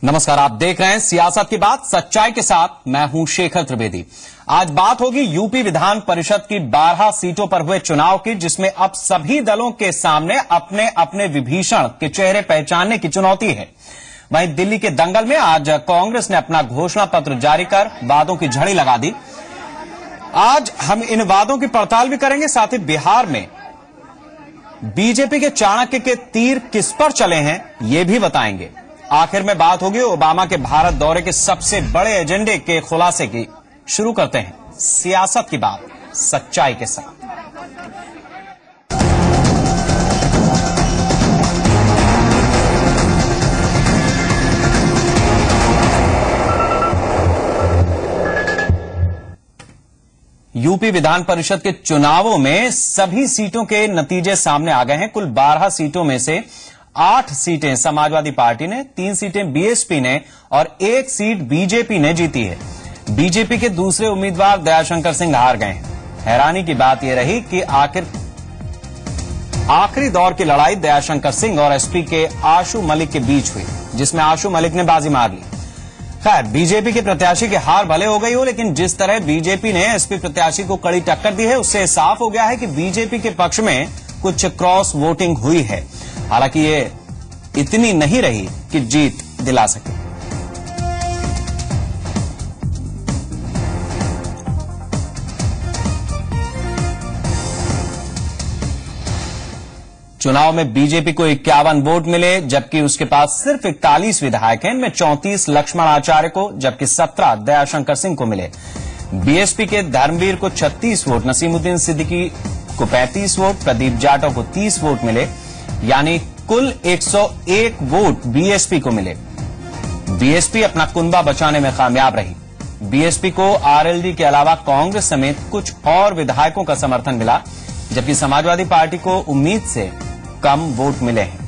नमस्कार, आप देख रहे हैं सियासत की बात सच्चाई के साथ। मैं हूं शेखर त्रिवेदी। आज बात होगी यूपी विधान परिषद की 12 सीटों पर हुए चुनाव की, जिसमें अब सभी दलों के सामने अपने अपने विभीषण के चेहरे पहचानने की चुनौती है। वहीं दिल्ली के दंगल में आज कांग्रेस ने अपना घोषणा पत्र जारी कर वादों की झड़ी लगा दी। आज हम इन वादों की पड़ताल भी करेंगे, साथ ही बिहार में बीजेपी के चाणक्य के तीर किस पर चले हैं ये भी बताएंगे। आखिर में बात होगी ओबामा के भारत दौरे के सबसे बड़े एजेंडे के खुलासे की। शुरू करते हैं सियासत की बात सच्चाई के साथ। यूपी विधान परिषद के चुनावों में सभी सीटों के नतीजे सामने आ गए हैं। कुल 12 सीटों में से 8 सीटें समाजवादी पार्टी ने, 3 सीटें बीएसपी ने और 1 सीट बीजेपी ने जीती है। बीजेपी के दूसरे उम्मीदवार दयाशंकर सिंह हार गए हैं। हैरानी की बात यह रही कि आखिरी दौर की लड़ाई दयाशंकर सिंह और एसपी के आशु मलिक के बीच हुई, जिसमें आशु मलिक ने बाजी मार ली। खैर, बीजेपी के प्रत्याशी की हार भले हो गई हो, लेकिन जिस तरह बीजेपी ने एसपी प्रत्याशी को कड़ी टक्कर दी है, उससे साफ हो गया है कि बीजेपी के पक्ष में कुछ क्रॉस वोटिंग हुई है। हालांकि ये इतनी नहीं रही कि जीत दिला सके। चुनाव में बीजेपी को 51 वोट मिले, जबकि उसके पास सिर्फ 41 विधायक हैं। इनमें 34 लक्ष्मण आचार्य को, जबकि 17 दयाशंकर सिंह को मिले। बीएसपी के धर्मवीर को 36 वोट, नसीमुद्दीन सिद्दीकी को 35 वोट, प्रदीप जाटव को 30 वोट मिले, यानी कुल 101 वोट बीएसपी को मिले। बीएसपी अपना कुनबा बचाने में कामयाब रही। बीएसपी को आरएलडी के अलावा कांग्रेस समेत कुछ और विधायकों का समर्थन मिला, जबकि समाजवादी पार्टी को उम्मीद से कम वोट मिले हैं।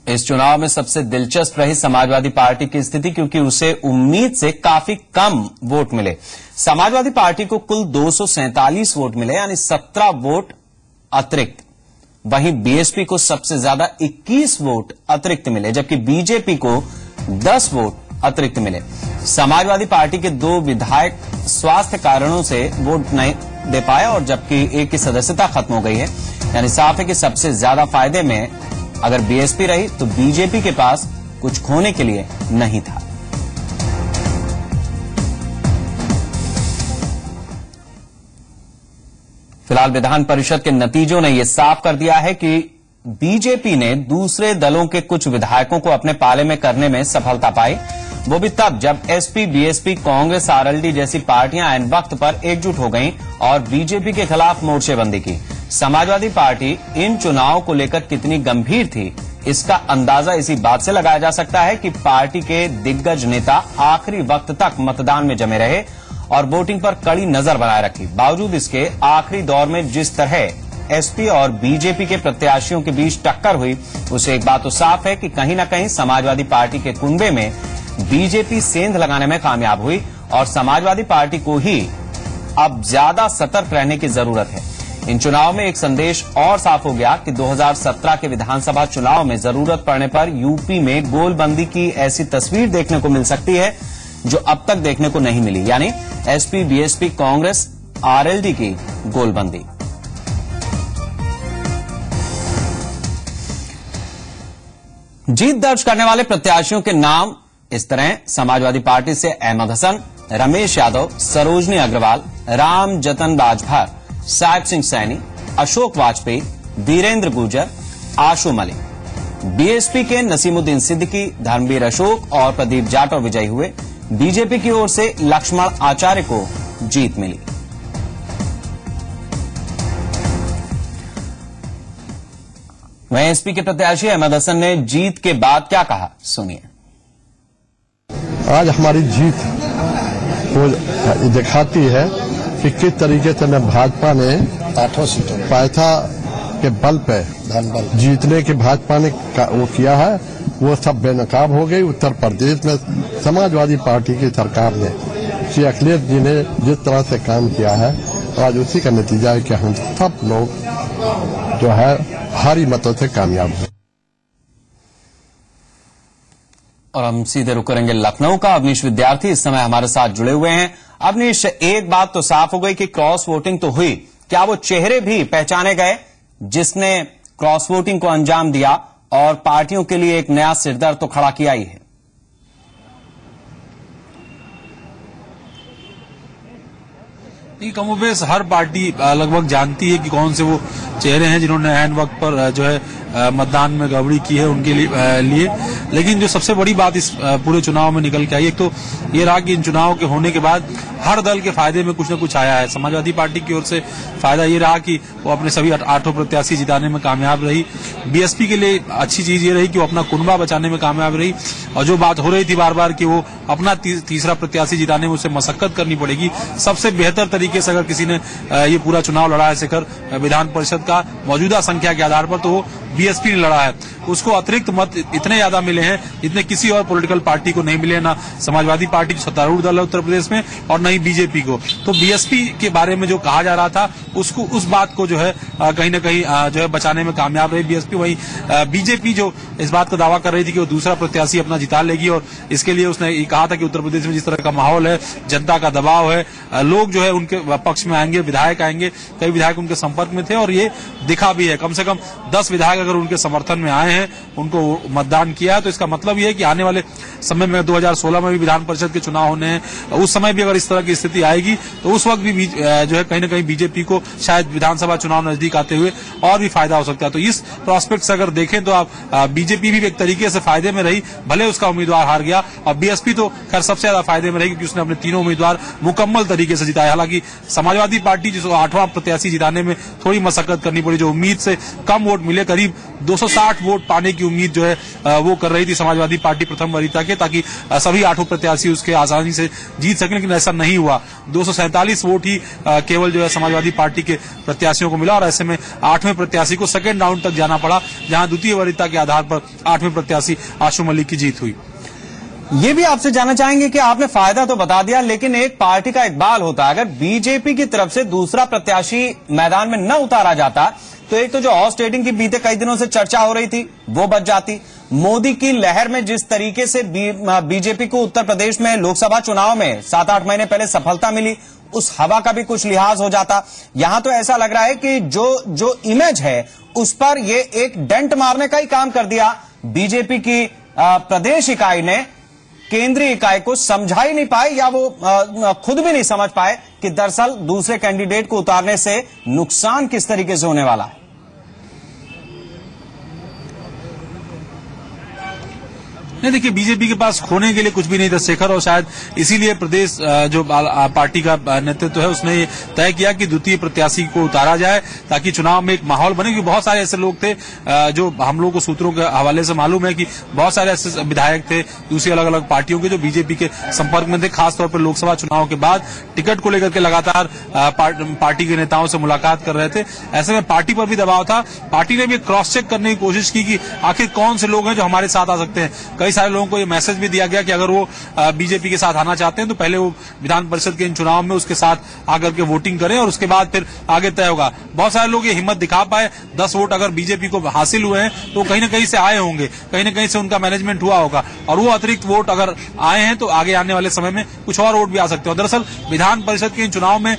इस चुनाव में सबसे दिलचस्प रही समाजवादी पार्टी की स्थिति, क्योंकि उसे उम्मीद से काफी कम वोट मिले। समाजवादी पार्टी को कुल 247 वोट मिले, यानी 17 वोट अतिरिक्त। वहीं बीएसपी को सबसे ज्यादा 21 वोट अतिरिक्त मिले, जबकि बीजेपी को 10 वोट अतिरिक्त मिले। समाजवादी पार्टी के 2 विधायक स्वास्थ्य कारणों से वोट नहीं दे पाए, और जबकि एक की सदस्यता खत्म हो गई है। यानी साफ है कि सबसे ज्यादा फायदे में अगर बीएसपी रही तो बीजेपी के पास कुछ खोने के लिए नहीं था। फिलहाल विधान परिषद के नतीजों ने यह साफ कर दिया है कि बीजेपी ने दूसरे दलों के कुछ विधायकों को अपने पाले में करने में सफलता पाई, वो भी तब जब एसपी, बीएसपी, कांग्रेस, आरएलडी जैसी पार्टियां ऐन वक्त पर एकजुट हो गईं और बीजेपी के खिलाफ मोर्चेबंदी की। समाजवादी पार्टी इन चुनाव को लेकर कितनी गंभीर थी, इसका अंदाजा इसी बात से लगाया जा सकता है कि पार्टी के दिग्गज नेता आखिरी वक्त तक मतदान में जमे रहे और वोटिंग पर कड़ी नजर बनाए रखी। बावजूद इसके आखिरी दौर में जिस तरह एसपी और बीजेपी के प्रत्याशियों के बीच टक्कर हुई, उससे एक बात तो साफ है कि कहीं न कहीं समाजवादी पार्टी के कुनबे में बीजेपी सेंध लगाने में कामयाब हुई और समाजवादी पार्टी को ही अब ज्यादा सतर्क रहने की जरूरत है। इन चुनाव में एक संदेश और साफ हो गया कि 2017 के विधानसभा चुनाव में जरूरत पड़ने पर यूपी में गोलबंदी की ऐसी तस्वीर देखने को मिल सकती है जो अब तक देखने को नहीं मिली, यानी एसपी, बीएसपी, कांग्रेस, आरएलडी की गोलबंदी। जीत दर्ज करने वाले प्रत्याशियों के नाम इस तरह: समाजवादी पार्टी से अहमद हसन, रमेश यादव, सरोजनी अग्रवाल, राम जतन बाजभर, साहिब सिंह सैनी, अशोक वाजपेयी, वीरेंद्र गुर्जर, आशु मलिक। बीएसपी के नसीमुद्दीन सिद्दीकी, धर्मवीर अशोक और प्रदीप जाटव विजयी हुए। बीजेपी की ओर से लक्ष्मण आचार्य को जीत मिली। वहीं एसपी के प्रत्याशी अहमद हसन ने जीत के बाद क्या कहा, सुनिए। आज हमारी जीत वो दिखाती है कि किस तरीके से भाजपा ने 8 सीटों पैसा के बल पे जीतने के भाजपा ने वो किया है, वो सब बेनकाब हो गई। उत्तर प्रदेश में समाजवादी पार्टी की सरकार ने, श्री अखिलेश जी ने जिस तरह से काम किया है, आज उसी का नतीजा है कि हम सब लोग जो है भारी मतों से कामयाब हुए। और हम सीधे रुक करेंगे लखनऊ का। अवनीश विद्यार्थी इस समय हमारे साथ जुड़े हुए हैं। अवनीश, एक बात तो साफ हो गई कि क्रॉस वोटिंग तो हुई, क्या वो चेहरे भी पहचाने गए जिसने क्रॉस वोटिंग को अंजाम दिया और पार्टियों के लिए एक नया सिरदर्द तो खड़ा किया ही है? कमोबेश हर पार्टी लगभग जानती है कि कौन से वो चेहरे हैं जिन्होंने ऐन वक्त पर जो है मतदान में गड़बड़ी की है उनके लिए। लेकिन जो सबसे बड़ी बात इस पूरे चुनाव में निकल के आई, एक तो ये रहा कि इन चुनाव के होने के बाद हर दल के फायदे में कुछ न कुछ आया है। समाजवादी पार्टी की ओर से फायदा ये रहा कि वो अपने सभी 8 प्रत्याशी जिताने में कामयाब रही। बीएसपी के लिए अच्छी चीज ये रही कि वो अपना कुनबा बचाने में कामयाब रही। और जो बात हो रही थी बार बार कि वो अपना तीसरा प्रत्याशी जिताने में उसे मशक्कत करनी पड़ेगी, सबसे बेहतर तरीके से अगर किसी ने ये पूरा चुनाव लड़ा है शिखर विधान परिषद का मौजूदा संख्या के आधार पर, तो वो बीएसपी ने लड़ा है। उसको अतिरिक्त मत इतने ज्यादा मिले हैं जितने किसी और पॉलिटिकल पार्टी को नहीं मिले, ना समाजवादी पार्टी जो सत्तारूढ़ दल है उत्तर प्रदेश में, और न ही बीजेपी को। तो बीएसपी के बारे में जो कहा जा रहा था उसको, उस बात को जो है कहीं न कहीं जो है बचाने में कामयाब रही बीएसपी। वहीं बीजेपी जो इस बात का दावा कर रही थी कि वो दूसरा प्रत्याशी अपना जिता लेगी, और इसके लिए उसने ये कहा था कि उत्तर प्रदेश में जिस तरह का माहौल है, जनता का दबाव है, लोग जो है उनके पक्ष में आएंगे, विधायक आएंगे, कई विधायक उनके संपर्क में थे और ये दिखा भी है। कम से कम 10 विधायक अगर उनके समर्थन में आए हैं, उनको मतदान किया है, तो इसका मतलब ये है कि आने वाले समय में 2016 में भी विधान परिषद के चुनाव होने हैं, उस समय भी अगर इस तरह की स्थिति आएगी तो उस वक्त भी जो है कहीं न कहीं बीजेपी को शायद विधानसभा चुनाव नजदीक आते हुए और भी फायदा हो सकता है। तो इस प्रोस्पेक्ट से अगर देखें तो आप बीजेपी भी एक तरीके से फायदे में रही, भले उसका उम्मीदवार हार गया, और बीएसपी तो खैर सबसे ज्यादा फायदे में रही क्योंकि उसने अपने तीनों उम्मीदवार मुकम्मल तरीके से जिताए। हालांकि समाजवादी पार्टी जिसको 8वां प्रत्याशी जिताने में थोड़ी मशक्कत करनी पड़ी, जो उम्मीद से कम वोट मिले, करीब 260 वोट पाने की उम्मीद जो है वो कर रही थी समाजवादी पार्टी प्रथम वरीयता के, ताकि सभी 8 प्रत्याशी उसके आसानी से जीत सकें, लेकिन ऐसा नहीं हुआ। 247 वोट ही केवल जो है समाजवादी पार्टी के प्रत्याशियों को मिला, और ऐसे में 8वें प्रत्याशी को सेकेंड राउंड तक जाना पड़ा, जहां द्वितीय वरीयता के आधार पर 8वें प्रत्याशी आशु मलिक की जीत हुई। ये भी आपसे जानना चाहेंगे कि आपने फायदा तो बता दिया, लेकिन एक पार्टी का इकबाल होता है, अगर बीजेपी की तरफ से दूसरा प्रत्याशी मैदान में न उतारा जाता तो एक तो जो हॉर्स ट्रेडिंग की बीते कई दिनों से चर्चा हो रही थी वो बच जाती। मोदी की लहर में जिस तरीके से बीजेपी को उत्तर प्रदेश में लोकसभा चुनाव में 7-8 महीने पहले सफलता मिली, उस हवा का भी कुछ लिहाज हो जाता। यहां तो ऐसा लग रहा है कि जो इमेज है उस पर ये एक डेंट मारने का ही काम कर दिया। बीजेपी की प्रदेश इकाई ने केंद्रीय इकाई को समझा ही नहीं पाए, या वो खुद भी नहीं समझ पाए कि दरअसल दूसरे कैंडिडेट को उतारने से नुकसान किस तरीके से होने वाला है। नहीं, देखिए बीजेपी के पास खोने के लिए कुछ भी नहीं था शेखर, और शायद इसीलिए प्रदेश जो पार्टी का नेतृत्व है उसने तय किया कि द्वितीय प्रत्याशी को उतारा जाए ताकि चुनाव में एक माहौल बने। क्योंकि बहुत सारे ऐसे लोग थे जो हम लोग को सूत्रों के हवाले से मालूम है कि बहुत सारे ऐसे विधायक थे दूसरी अलग अलग पार्टियों के जो बीजेपी के संपर्क में थे, खासतौर पर लोकसभा चुनाव के बाद टिकट को लेकर के लगातार पार्टी के नेताओं से मुलाकात कर रहे थे। ऐसे में पार्टी पर भी दबाव था। पार्टी ने भी क्रॉस चेक करने की कोशिश की कि आखिर कौन से लोग हैं जो हमारे साथ आ सकते हैं। कई सारे लोगों को ये मैसेज भी दिया गया कि अगर वो बीजेपी के साथ आना चाहते हैं तो पहले वो विधान परिषद के इन चुनाव में उसके साथ आकर के वोटिंग करें और उसके बाद फिर आगे तय होगा। बहुत सारे लोग ये हिम्मत दिखा पाए। 10 वोट अगर बीजेपी को हासिल हुए हैं तो कहीं न कहीं से आए होंगे, कहीं न कहीं से उनका मैनेजमेंट हुआ होगा, और वो अतिरिक्त वोट अगर आए हैं तो आगे आने वाले समय में कुछ और वोट भी आ सकते हैं। दरअसल विधान परिषद के इन चुनाव में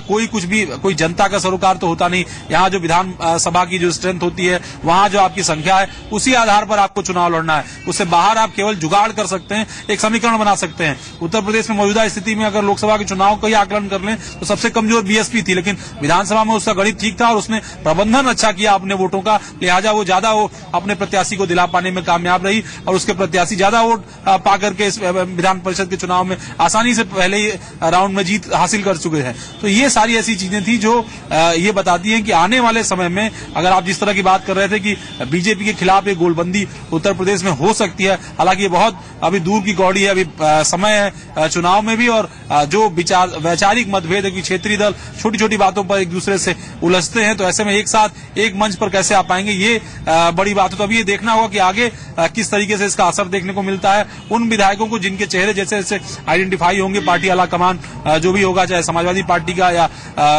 कोई जनता का सरोकार तो होता नहीं। यहाँ जो विधान सभा की जो स्ट्रेंथ होती है, वहां जो आपकी संख्या है, उसी आधार पर आपको चुनाव लड़ना है। उससे बाहर आप केवल जुगाड़ कर सकते हैं, एक समीकरण बना सकते हैं। उत्तर प्रदेश में मौजूदा स्थिति में अगर लोकसभा के चुनाव का ही आकलन कर लें तो सबसे कमजोर बीएसपी थी, लेकिन विधानसभा में उसका गणित ठीक था और उसने प्रबंधन अच्छा किया अपने वोटों का, लिहाजा वो ज्यादा अपने प्रत्याशी को दिला पाने में कामयाब रही और उसके प्रत्याशी ज्यादा वोट पा करके इस विधान परिषद के चुनाव में आसानी से पहले ही राउंड में जीत हासिल कर चुके हैं। तो ये सारी ऐसी चीजें थी जो ये बताती हैं कि आने वाले समय में अगर आप जिस तरह की बात कर रहे थे कि बीजेपी के खिलाफ एक गोलबंदी उत्तर प्रदेश में हो सकती है, हालांकि ये बहुत अभी दूर की कौड़ी है, अभी समय है चुनाव में भी, और जो वैचारिक मतभेद है कि क्षेत्रीय दल छोटी छोटी बातों पर एक दूसरे से उलझते हैं, तो ऐसे में एक साथ एक मंच पर कैसे आ पाएंगे, ये बड़ी बात है। तो अभी ये देखना होगा कि आगे किस तरीके से इसका असर देखने को मिलता है उन विधायकों को जिनके चेहरे जैसे जैसे आइडेंटिफाई होंगे, पार्टी आला कमान जो भी होगा, चाहे समाजवादी पार्टी का या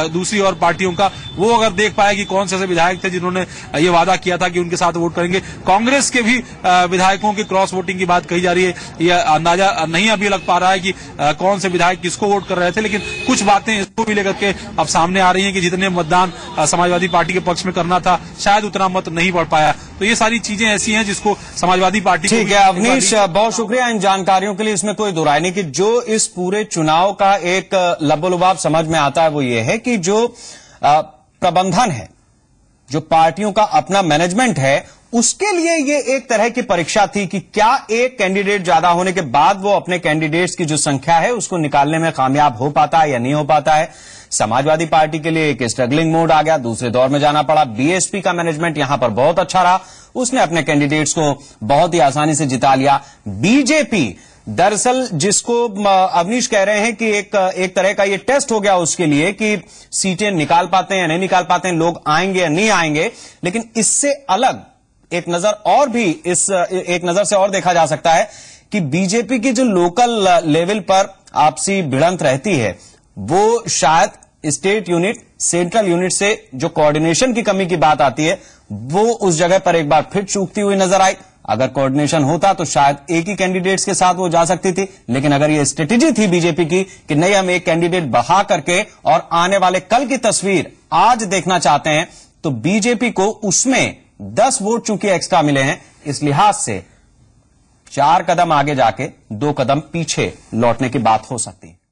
दूसरी और पार्टियों का, वो अगर देख पाए कि कौन से ऐसे विधायक थे जिन्होंने ये वादा किया था कि उनके साथ वोट करेंगे। कांग्रेस के भी विधायकों की क्रॉस वोटिंग की बात कही जा रही है, यह अंदाजा नहीं अभी लग पा रहा है कि कौन से विधायक किसको वोट कर रहे थे, लेकिन कुछ बातें इसको भी लेकर के अब सामने आ रही हैं कि जितने मतदान समाजवादी पार्टी के पक्ष में करना था शायद उतना मत नहीं पड़ पाया। तो ये सारी चीजें ऐसी हैं जिसको समाजवादी पार्टी ठीक है अवनीश, बहुत शुक्रिया इन जानकारियों के लिए। इसमें कोई दुराई नहीं कि जो इस पूरे चुनाव का एक लबोलुबाब समझ में आता है वो ये है कि जो प्रबंधन है, जो पार्टियों का अपना मैनेजमेंट है, उसके लिए ये एक तरह की परीक्षा थी कि क्या एक कैंडिडेट ज्यादा होने के बाद वो अपने कैंडिडेट्स की जो संख्या है उसको निकालने में कामयाब हो पाता है या नहीं हो पाता है। समाजवादी पार्टी के लिए एक स्ट्रगलिंग मोड आ गया, दूसरे दौर में जाना पड़ा। बीएसपी का मैनेजमेंट यहां पर बहुत अच्छा रहा, उसने अपने कैंडिडेट्स को बहुत ही आसानी से जिता लिया। बीजेपी दरअसल जिसको अवनीश कह रहे हैं कि एक तरह का ये टेस्ट हो गया उसके लिए कि सीटें निकाल पाते हैं या नहीं निकाल पाते हैं, लोग आएंगे या नहीं आएंगे। लेकिन इससे अलग एक नजर से और देखा जा सकता है कि बीजेपी की जो लोकल लेवल पर आपसी भिड़ंत रहती है वो शायद स्टेट यूनिट सेंट्रल यूनिट से जो कोऑर्डिनेशन की कमी की बात आती है वो उस जगह पर एक बार फिर चूकती हुई नजर आई। अगर कोऑर्डिनेशन होता तो शायद एक ही कैंडिडेट्स के साथ वो जा सकती थी, लेकिन अगर ये स्ट्रेटेजी थी बीजेपी की कि नहीं हम एक कैंडिडेट बढ़ा करके और आने वाले कल की तस्वीर आज देखना चाहते हैं, तो बीजेपी को उसमें 10 वोट चूंकि एक्स्ट्रा मिले हैं, इस लिहाज से 4 कदम आगे जाके 2 कदम पीछे लौटने की बात हो सकती है।